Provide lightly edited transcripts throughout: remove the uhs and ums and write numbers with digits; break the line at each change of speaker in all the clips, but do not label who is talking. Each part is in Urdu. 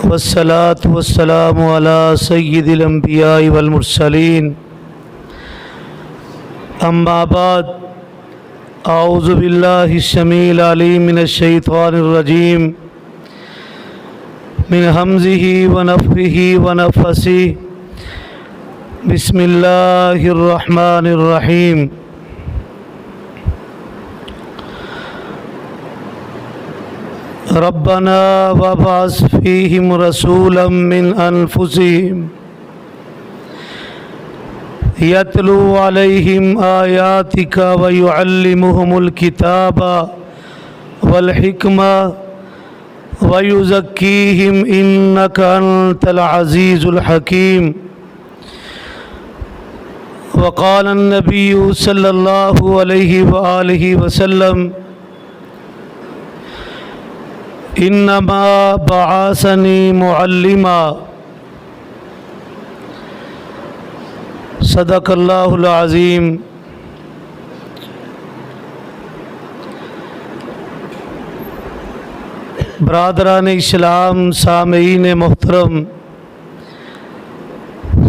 والصلاة والسلام على سيد الأنبياء والمرسلين أما بعد أعوذ بالله السميع العليم من الشيطان الرجيم من همزه ونفخه ونفثه بسم الله الرحمن الرحيم ربنا وابعث فيهم رسولا من أنفسهم يتلو عليهم آياتك ويعلمهم الكتاب والحكمة ويزكيهم إنك أنت العزيز الحكيم. وقال النبي صلى الله عليه وآله وسلم انما بعثني معلما. صدق اللہ العظیم. برادران اسلام، سامعین محترم،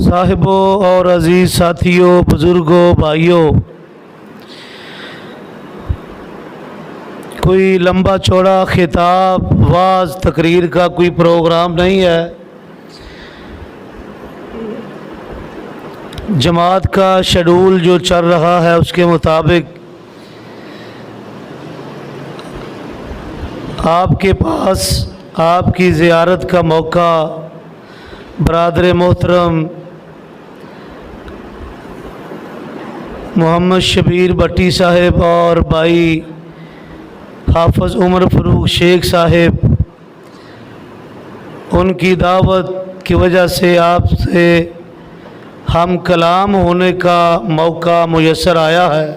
صاحبوں اور عزیز ساتھیوں، بزرگوں، بھائیوں، کوئی لمبا چوڑا خطاب، واعظ، تقریر کا کوئی پروگرام نہیں ہے. جماعت کا شیڈول جو چل رہا ہے اس کے مطابق آپ کے پاس آپ کی زیارت کا موقع برادر محترم محمد شبیر بٹی صاحب اور بھائی حافظ عمر فروخ شیخ صاحب، ان کی دعوت کی وجہ سے آپ سے ہم کلام ہونے کا موقع میسر آیا ہے.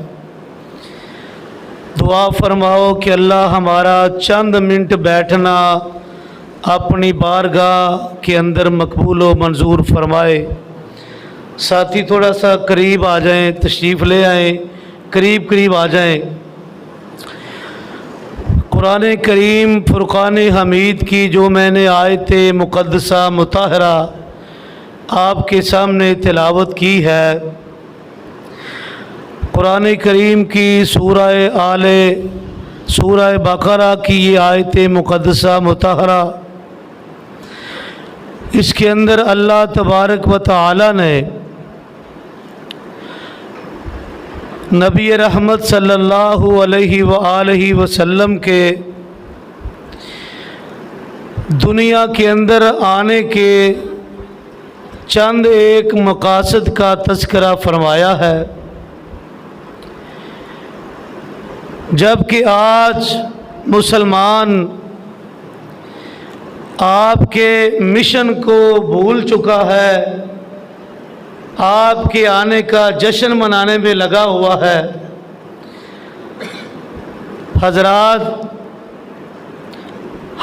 دعا فرماؤ کہ اللہ ہمارا چند منٹ بیٹھنا اپنی بارگاہ کے اندر مقبول و منظور فرمائے. ساتھی تھوڑا سا قریب آ جائیں، تشریف لے آئیں، قریب آ جائیں. قرآن کریم فرقان حمید کی جو میں نے آیت مقدسہ مطہرہ آپ کے سامنے تلاوت کی ہے، قرآن کریم کی سورہ بقرہ کی یہ آیت مقدسہ مطہرہ، اس کے اندر اللہ تبارک و تعالی نے نبی رحمت صلی اللہ علیہ وآلہ وسلم کے دنیا کے اندر آنے کے چند ایک مقاصد کا تذکرہ فرمایا ہے. جبکہ آج مسلمان آپ کے مشن کو بھول چکا ہے، آپ کے آنے کا جشن منانے میں لگا ہوا ہے. حضرات،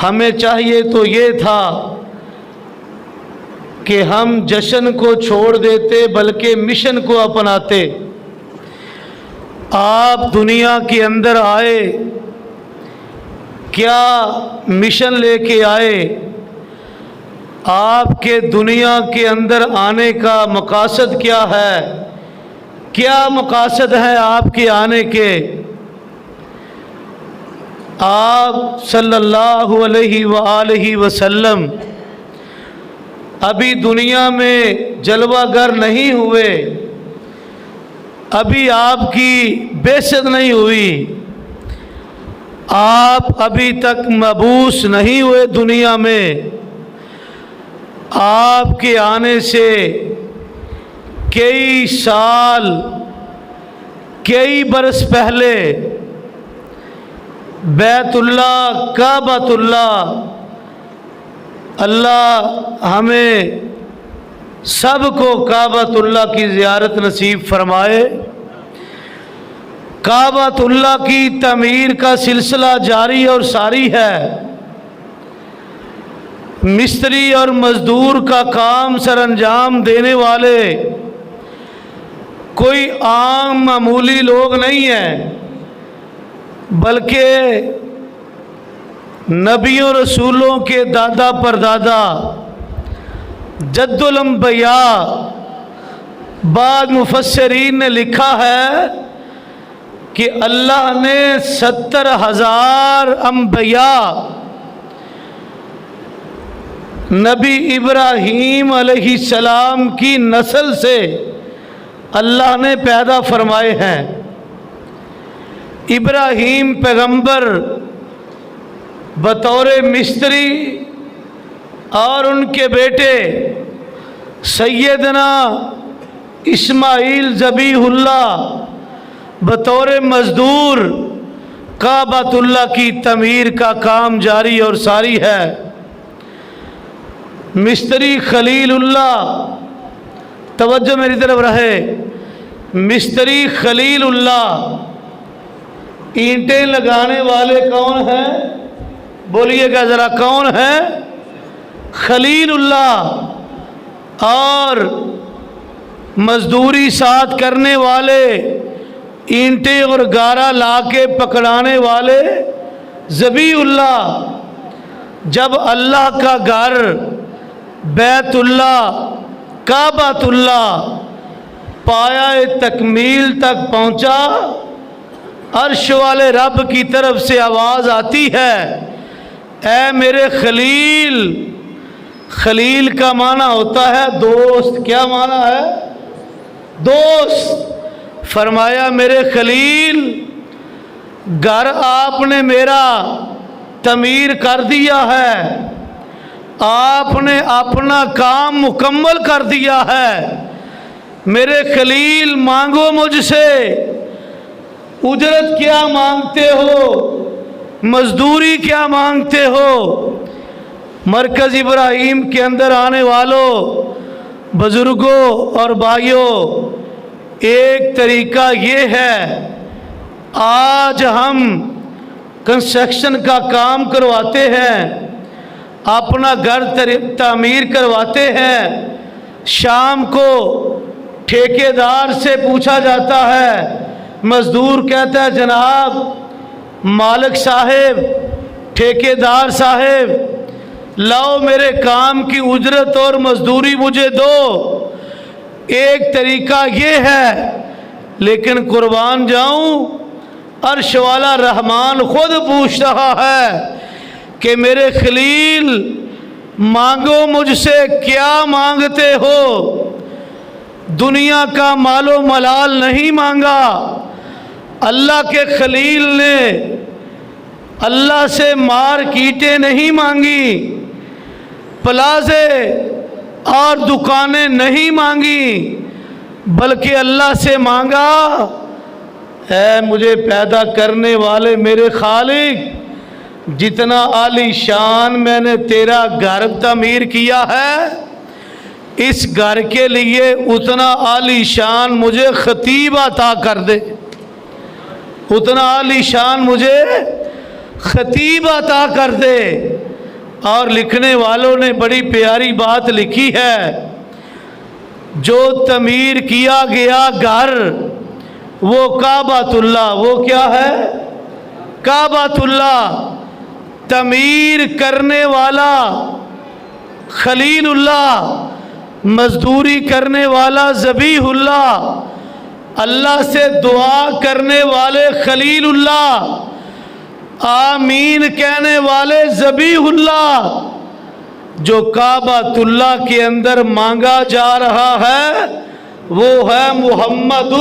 ہمیں چاہیے تو یہ تھا کہ ہم جشن کو چھوڑ دیتے بلکہ مشن کو اپناتے. آپ دنیا کے اندر آئے، کیا مشن لے کے آئے؟ آپ کے دنیا کے اندر آنے کا مقاصد کیا ہے؟ کیا مقاصد ہیں آپ کے آنے کے؟ آپ صلی اللہ علیہ وآلہ وسلم ابھی دنیا میں جلوہ گر نہیں ہوئے، ابھی آپ کی بعثت نہیں ہوئی، آپ ابھی تک مبعوث نہیں ہوئے دنیا میں. آپ کے آنے سے کئی سال، کئی برس پہلے بیت اللہ، کعبۃ اللہ، اللہ ہمیں سب کو کعبۃ اللہ کی زیارت نصیب فرمائے. کعبۃ اللہ کی تعمیر کا سلسلہ جاری اور ساری ہے. مستری اور مزدور کا کام سر انجام دینے والے کوئی عام معمولی لوگ نہیں ہیں، بلکہ نبیوں رسولوں کے دادا پردادا جد الانبیاء، بعض مفسرین نے لکھا ہے کہ اللہ نے 70,000 انبیاء نبی ابراہیم علیہ السلام کی نسل سے اللہ نے پیدا فرمائے ہیں۔ ابراہیم پیغمبر بطور مستری اور ان کے بیٹے سیدنا اسماعیل ذبیح اللہ بطور مزدور کعبۃ اللہ کی تعمیر کا کام جاری اور ساری ہے۔ مستری خلیل اللہ، توجہ میری طرف رہے، مستری خلیل اللہ، اینٹیں لگانے والے کون ہیں؟ بولیے گا ذرا، کون ہیں؟ خلیل اللہ، اور مزدوری ساتھ کرنے والے، اینٹیں اور گارا لا کے پکڑانے والے ذبیح اللہ۔ جب اللہ کا گھر بیت اللہ کعبۃ اللہ پایہ تکمیل تک پہنچا، عرش والے رب کی طرف سے آواز آتی ہے، اے میرے خلیل۔ خلیل کا معنی ہوتا ہے دوست۔ کیا معنی ہے؟ دوست۔ فرمایا میرے خلیل، گھر آپ نے میرا تعمیر کر دیا ہے، آپ نے اپنا کام مکمل کر دیا ہے، میرے خلیل مانگو مجھ سے، اجرت کیا مانگتے ہو، مزدوری کیا مانگتے ہو؟ مرکز ابراہیم کے اندر آنے والوں، بزرگوں اور بھائیوں، ایک طریقہ یہ ہے، آج ہم کنسٹرکشن کا کام کرواتے ہیں، اپنا گھر تعمیر کرواتے ہیں، شام کو ٹھیکیدار سے پوچھا جاتا ہے، مزدور کہتا ہے جناب مالک صاحب، ٹھیکیدار صاحب، لاؤ میرے کام کی اجرت اور مزدوری مجھے دو۔ ایک طریقہ یہ ہے، لیکن قربان جاؤں، عرش والا رحمان خود پوچھ رہا ہے کہ میرے خلیل مانگو مجھ سے، کیا مانگتے ہو؟ دنیا کا مال و ملال نہیں مانگا، اللہ کے خلیل نے اللہ سے مارکیٹیں نہیں مانگی، پلازے اور دکانیں نہیں مانگی، بلکہ اللہ سے مانگا، اے مجھے پیدا کرنے والے میرے خالق، جتنا عالی شان میں نے تیرا گھر تعمیر کیا ہے، اس گھر کے لیے اتنا عالی شان مجھے خطیب عطا کر دے، اتنا عالی شان مجھے خطیب عطا کر دے۔ اور لکھنے والوں نے بڑی پیاری بات لکھی ہے، جو تعمیر کیا گیا گھر وہ کعبۃ اللہ، وہ کیا ہے؟ کعبۃ اللہ۔ تعمیر کرنے والا خلیل اللہ، مزدوری کرنے والا ذبیح اللہ، اللہ سے دعا کرنے والے خلیل اللہ، آمین کہنے والے ذبیح اللہ، جو کعبۃ اللہ کے اندر مانگا جا رہا ہے وہ ہے محمد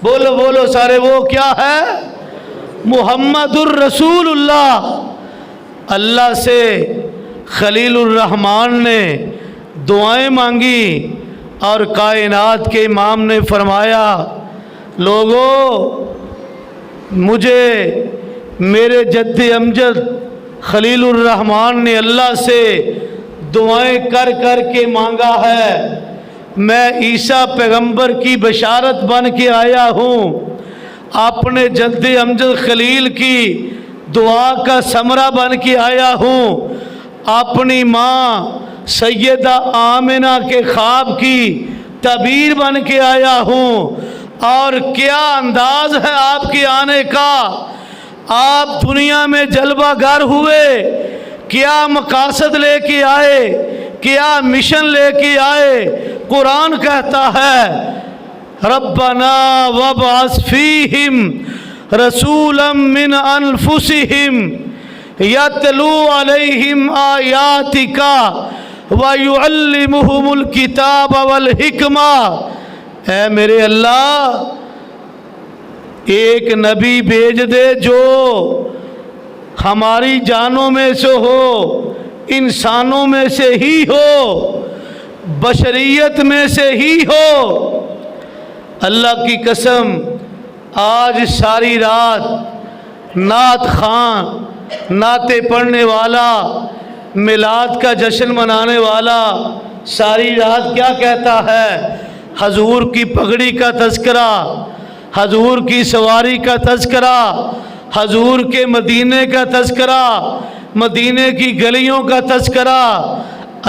بولو بولو سارے، وہ کیا ہے؟ محمد الرسول اللہ۔ اللہ سے خلیل الرحمان نے دعائیں مانگی اور کائنات کے امام نے فرمایا، لوگوں مجھے میرے جد امجد خلیل الرحمان نے اللہ سے دعائیں کر کر کے مانگا ہے، میں عیسیٰ پیغمبر کی بشارت بن کے آیا ہوں، اپنے جد امجد خلیل کی دعا کا ثمرہ بن کے آیا ہوں، اپنی ماں سیدہ آمنہ کے خواب کی تعبیر بن کے آیا ہوں، اور کیا انداز ہے آپ کے آنے کا، آپ دنیا میں جلوہ گر ہوئے، کیا مقاصد لے کے آئے، کیا مشن لے کے آئے؟ قرآن کہتا ہے ربنا وابعث فیہم رسولا من انفسہم یتلو علیہم آیاتک ویعلمہم الکتاب والحکمہ۔ اے میرے اللہ، ایک نبی بھیج دے جو ہماری جانوں میں سے ہو، انسانوں میں سے ہی ہو، بشریت میں سے ہی ہو۔ اللہ کی قسم، آج ساری رات نعت خواں، نعتیں پڑھنے والا، میلاد کا جشن منانے والا ساری رات کیا کہتا ہے؟ حضور کی پگڑی کا تذکرہ، حضور کی سواری کا تذکرہ، حضور کے مدینے کا تذکرہ، مدینے کی گلیوں کا تذکرہ۔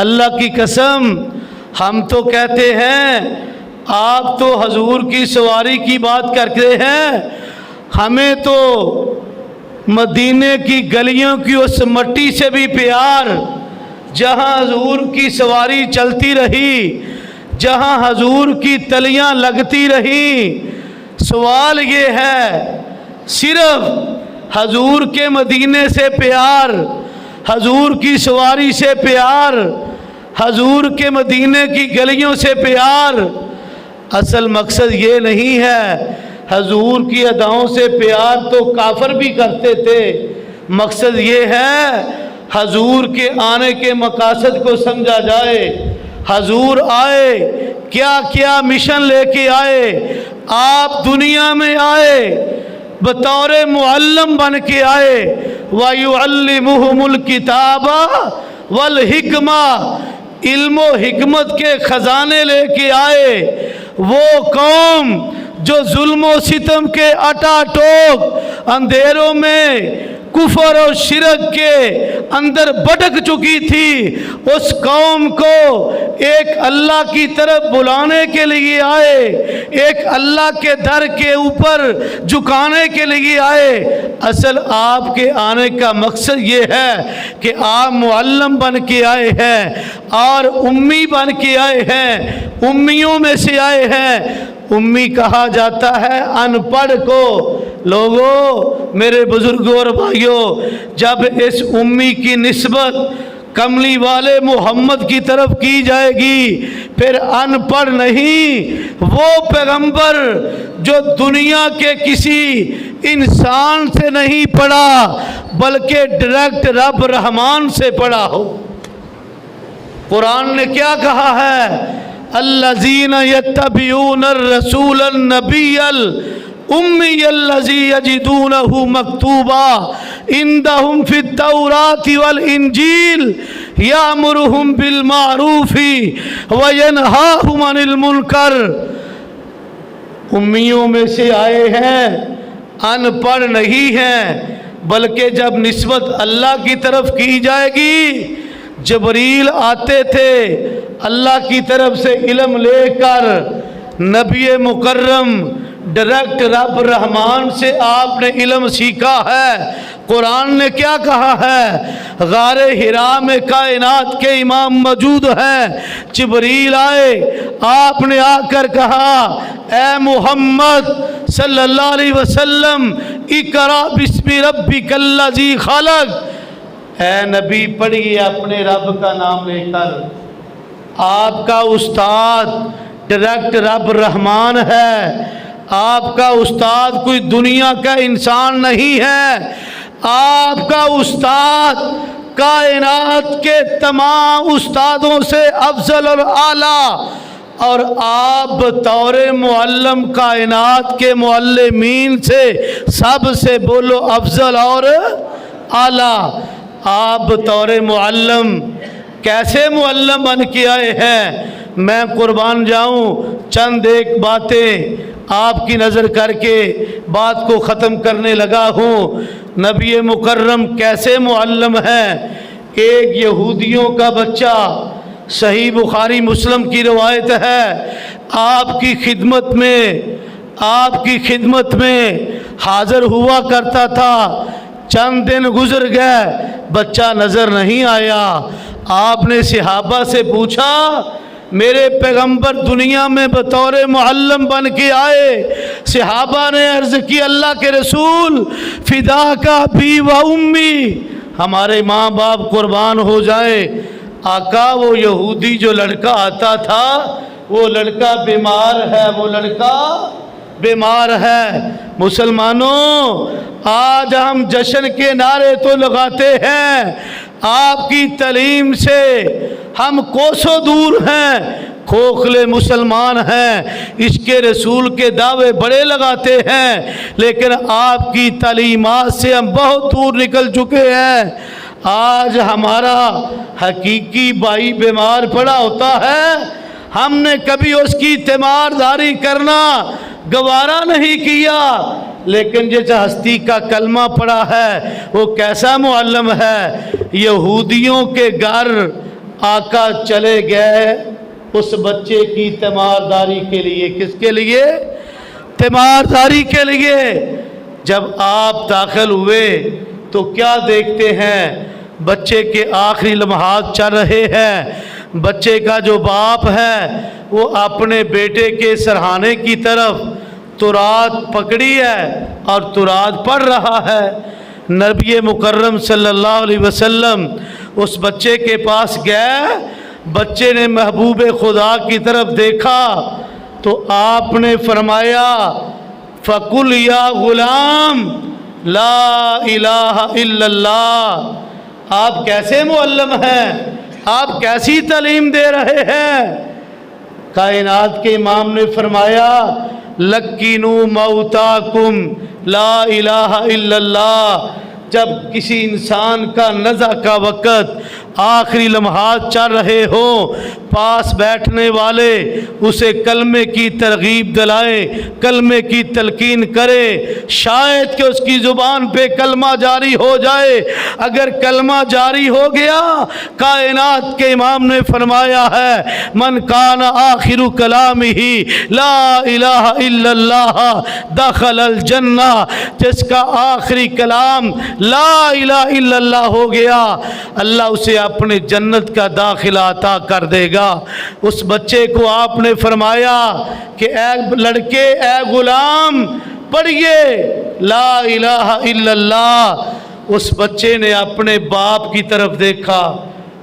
اللہ کی قسم، ہم تو کہتے ہیں، آپ تو حضور کی سواری کی بات کرتے ہیں، ہمیں تو مدینے کی گلیوں کی اس مٹی سے بھی پیار جہاں حضور کی سواری چلتی رہی، جہاں حضور کی تلیاں لگتی رہیں۔ سوال یہ ہے، صرف حضور کے مدینے سے پیار، حضور کی سواری سے پیار، حضور کے مدینے کی گلیوں سے پیار؟ اصل مقصد یہ نہیں ہے۔ حضور کی اداؤں سے پیار تو کافر بھی کرتے تھے۔ مقصد یہ ہے حضور کے آنے کے مقاصد کو سمجھا جائے۔ حضور آئے، کیا کیا مشن لے کے آئے؟ آپ دنیا میں آئے، بطور معلم بن کے آئے۔ وَيُعَلِّمُهُمُ الْكِتَابَ وَالْحِکْمَةَ، علم و حکمت کے خزانے لے کے آئے۔ وہ قوم جو ظلم و ستم کے اٹا ٹوک اندھیروں میں کفر اور شرک کے اندر بھٹک چکی تھی، اس قوم کو ایک اللہ کی طرف بلانے کے لیے آئے، ایک اللہ کے در کے اوپر جھکانے کے لیے آئے۔ اصل آپ کے آنے کا مقصد یہ ہے کہ آپ معلم بن کے آئے ہیں اور امی بن کے آئے ہیں، امیوں میں سے آئے ہیں۔ امی کہا جاتا ہے ان پڑھ کو۔ لوگوں، میرے بزرگوں اور بھائیوں، جب اس امی کی نسبت کملی والے محمد کی طرف کی جائے گی، پھر ان پڑھ نہیں، وہ پیغمبر جو دنیا کے کسی انسان سے نہیں پڑھا بلکہ ڈائریکٹ رب رحمان سے پڑھا ہو۔ قرآن نے کیا کہا ہے؟ الذین یتبعون الرسول النبی الامی الذی یجدونہ مکتوبا عندہم فی التوراۃ والانجیل یامرہم بالمعروف وینہاہم عن المنکر۔ امیوں میں سے آئے ہیں، ان پڑھ نہیں ہیں، بلکہ جب نسبت اللہ کی طرف کی جائے گی، جبریل آتے تھے اللہ کی طرف سے علم لے کر، نبی مکرم ڈائریکٹ رب رحمان سے آپ نے علم سیکھا ہے۔ قرآن نے کیا کہا ہے؟ غار حرا میں کائنات کے امام موجود ہیں، جبریل آئے، آپ نے آ کر کہا اے محمد صلی اللہ علیہ وسلم اقرأ بسم ربک الذی خلق، اے نبی پڑھیے اپنے رب کا نام لے کر۔ آپ کا استاد ڈائریکٹ رب رحمان ہے، آپ کا استاد کوئی دنیا کا انسان نہیں ہے، آپ کا استاد کائنات کے تمام استادوں سے افضل اور اعلیٰ، اور آپ بطور معلم کائنات کے معلمین سے سب سے بولو افضل اور اعلیٰ۔ آپ بطور معلم کیسے معلم بن کے آئے ہیں؟ میں قربان جاؤں، چند ایک باتیں آپ کی نظر کر کے بات کو ختم کرنے لگا ہوں۔ نبی مکرم کیسے معلم ہیں؟ ایک یہودیوں کا بچہ، صحیح بخاری مسلم کی روایت ہے، آپ کی خدمت میں آپ کی خدمت میں حاضر ہوا کرتا تھا، چند دن گزر گئے، بچہ نظر نہیں آیا۔ آپ نے صحابہ سے پوچھا، میرے پیغمبر دنیا میں بطور معلم بن کے آئے۔ صحابہ نے عرض کی، اللہ کے رسول فدا کا بھی و امی، ہمارے ماں باپ قربان ہو جائے۔ آقا وہ یہودی جو لڑکا آتا تھا، وہ لڑکا بیمار ہے، وہ لڑکا بیمار ہے۔ مسلمانوں، آج ہم جشن کے نعرے تو لگاتے ہیں، آپ کی تعلیم سے ہم کوسوں دور ہیں، کھوکھلے مسلمان ہیں، عشق رسول کے دعوے بڑے لگاتے ہیں، لیکن آپ کی تعلیمات سے ہم بہت دور نکل چکے ہیں۔ آج ہمارا حقیقی بھائی بیمار پڑا ہوتا ہے، ہم نے کبھی اس کی تیمارداری کرنا گوارا نہیں کیا، لیکن جس ہستی کا کلمہ پڑا ہے وہ کیسا معلم ہے۔ یہودیوں کے گھر آقا چلے گئے اس بچے کی تیمارداری کے لیے۔ کس کے لیے؟ تیمارداری کے لیے۔ جب آپ داخل ہوئے تو کیا دیکھتے ہیں؟ بچے کے آخری لمحات چل رہے ہیں، بچے کا جو باپ ہے وہ اپنے بیٹے کے سرہانے کی طرف تورات پکڑی ہے اور تورات پڑھ رہا ہے۔ نبی مکرم صلی اللہ علیہ وسلم اس بچے کے پاس گئے، بچے نے محبوب خدا کی طرف دیکھا تو آپ نے فرمایا، فَقُلْ يَا غُلَامْ لَا إِلَٰهَ إِلَّا اللَّهُ۔ آپ کیسے معلم ہیں؟ آپ کیسی تعلیم دے رہے ہیں؟ کائنات کے امام نے فرمایا، لَقِّنُوا مَوْتَاكُمْ لَا إِلَٰهَ إِلَّا اللَّهُ۔ جب کسی انسان کا نزع کا وقت، آخری لمحات چل رہے ہوں، پاس بیٹھنے والے اسے کلمے کی ترغیب دلائیں، کلمے کی تلقین کرے، شاید کہ اس کی زبان پہ کلمہ جاری ہو جائے۔ اگر کلمہ جاری ہو گیا، کائنات کے امام نے فرمایا ہے، من کان آخر کلامہ لا الہ الا اللہ دخل الجنہ۔ جس کا آخری کلام لا الہ الا اللہ ہو گیا، اللہ اسے اپنے جنت کا داخلہ عطا کر دے گا۔ اس بچے کو آپ نے فرمایا کہ اے لڑکے، اے غلام، پڑھیے لا الہ الا اللہ۔ اس بچے نے اپنے باپ کی طرف دیکھا،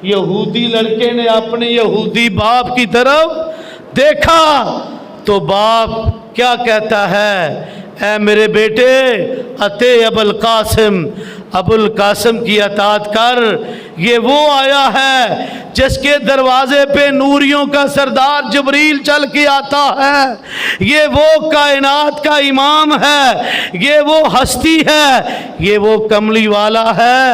یہودی لڑکے نے اپنے یہودی باپ کی طرف دیکھا تو باپ کیا کہتا ہے، اے میرے بیٹے اتے ابو القاسم، ابو القاسم کی اطاعت کر، یہ وہ آیا ہے جس کے دروازے پہ نوریوں کا سردار جبریل چل کے آتا ہے، یہ وہ کائنات کا امام ہے، یہ وہ ہستی ہے، یہ وہ کملی والا ہے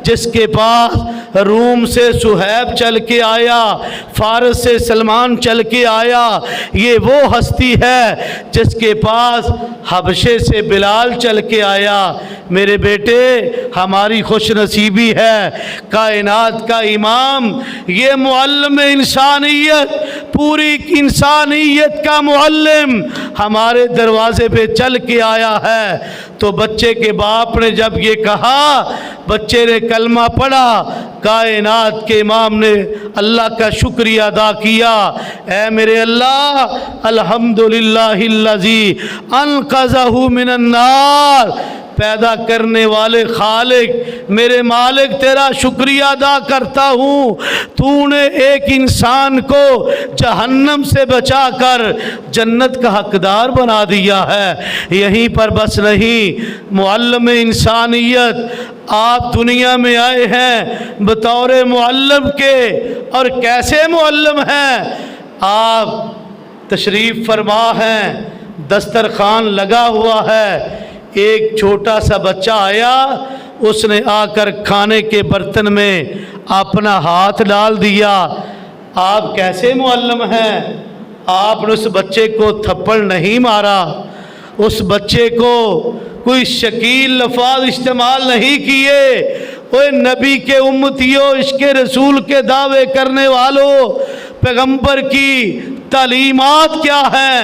جس کے پاس روم سے صہیب چل کے آیا، فارس سے سلمان چل کے آیا، یہ وہ ہستی ہے جس کے پاس حبشے سے بلال چل کے آیا۔ میرے بیٹے، ہماری خوش نصیبی ہے، کائنات کا امام، یہ معلم انسانیت، پوری انسانیت کا معلم ہمارے دروازے پہ چل کے آیا ہے۔ تو بچے کے باپ نے جب یہ کہا، بچے نے کلمہ پڑھا، کائنات کے امام نے اللہ کا شکریہ ادا کیا، اے میرے اللہ، الحمدللہ الذی انقذہ من النار۔ پیدا کرنے والے خالق، میرے مالک، تیرا شکریہ ادا کرتا ہوں، تو نے ایک انسان کو جہنم سے بچا کر جنت کا حقدار بنا دیا ہے۔ یہیں پر بس نہیں، معلم انسانیت، آپ دنیا میں آئے ہیں بطور معلم کے، اور کیسے معلم ہیں؟ آپ تشریف فرما ہیں، دسترخوان لگا ہوا ہے، ایک چھوٹا سا بچہ آیا، اس نے آ کر کھانے کے برتن میں اپنا ہاتھ ڈال دیا۔ آپ کیسے معلم ہیں؟ آپ نے اس بچے کو تھپڑ نہیں مارا، اس بچے کو کوئی شکیل لفظ استعمال نہیں کیے۔ اوے نبی کے امتیوں، عشق رسول کے دعوے کرنے والوں، پیغمبر کی تعلیمات کیا ہیں؟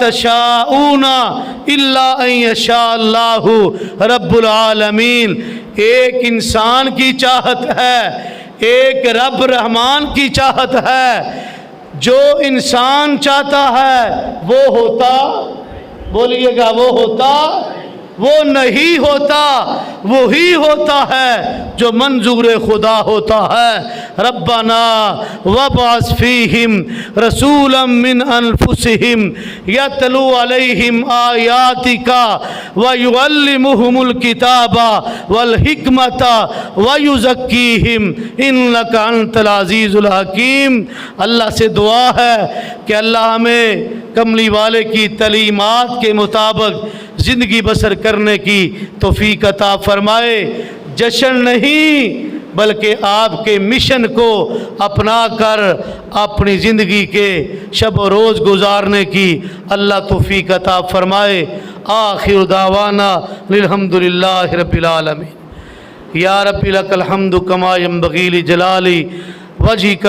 تشاءون الا ان یشاء اللہ رب العالمین۔ ایک انسان کی چاہت ہے، ایک رب رحمان کی چاہت ہے۔ جو انسان چاہتا ہے وہ ہوتا، بولیے گا وہ ہوتا، وہ نہیں ہوتا، وہی ہوتا ہے جو منظور خدا ہوتا ہے۔ ربنا وابعث فیہم رسولا من انفسہم یتلو علیہم آیاتک ویعلمہم الکتاب والحکمت ویزکیہم انک انت العزیز الحکیم۔ اللہ سے دعا ہے کہ اللہ ہمیں کملی والے کی تعلیمات کے مطابق زندگی بسر کرنے کی توفیق عطا فرمائے۔ جشن نہیں بلکہ آپ کے مشن کو اپنا کر اپنی زندگی کے شب و روز گزارنے کی اللہ توفیق عطا فرمائے۔ آخر دعوانا الحمدللہ رب العالمین۔ یا رب لک الحمد کما ینبغی لجلال وجہک۔